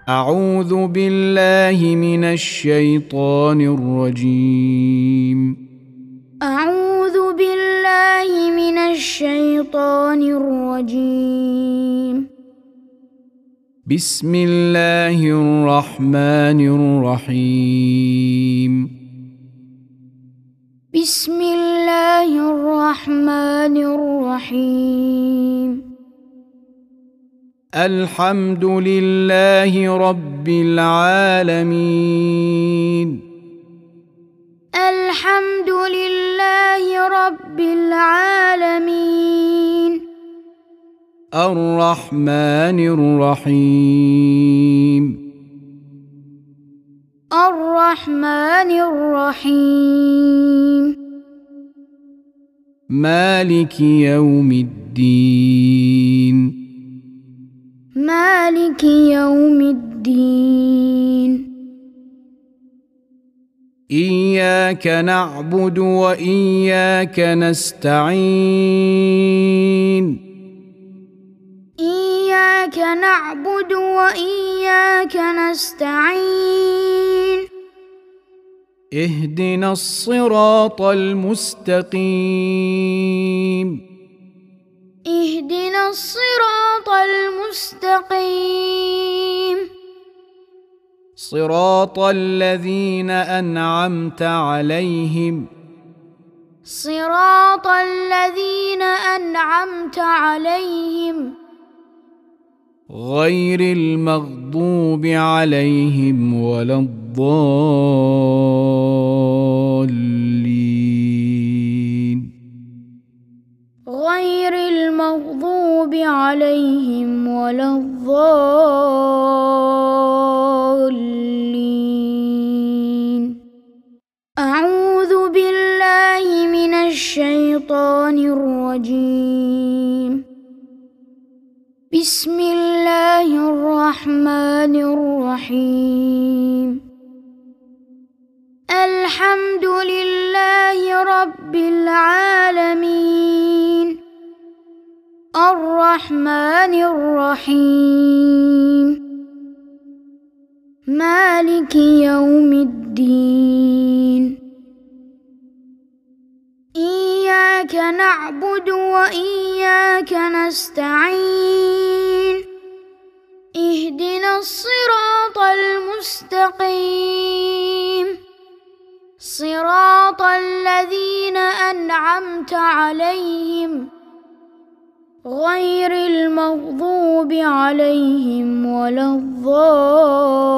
أعوذ بالله من الشيطان الرجيم. أعوذ بالله من الشيطان الرجيم. بسم الله الرحمن الرحيم. بسم الله الرحمن الرحيم. الحمد لله رب العالمين. الحمد لله رب العالمين. الرحمن الرحيم. الرحمن الرحيم. مالك يوم الدين. مالك يوم الدين. إياك نعبد وإياك نستعين. إياك نعبد وإياك نستعين. اهدنا الصراط المستقيم. اهدنا الصراط المستقيم. صراط الذين أنعمت عليهم. صراط الذين أنعمت عليهم. غير المغضوب عليهم ولا الضالين. غير المغضوب عليهم ولا الضالين. أعوذ بالله من الشيطان الرجيم. بسم الله الرحمن الرحيم. الحمد لله رب العالمين. الرحمن الرحيم. مالك يوم الدين. إياك نعبد وإياك نستعين. اهدنا الصراط المستقيم. صراط الذين أنعمت عليهم غير المغضوب عليهم ولا الضالين.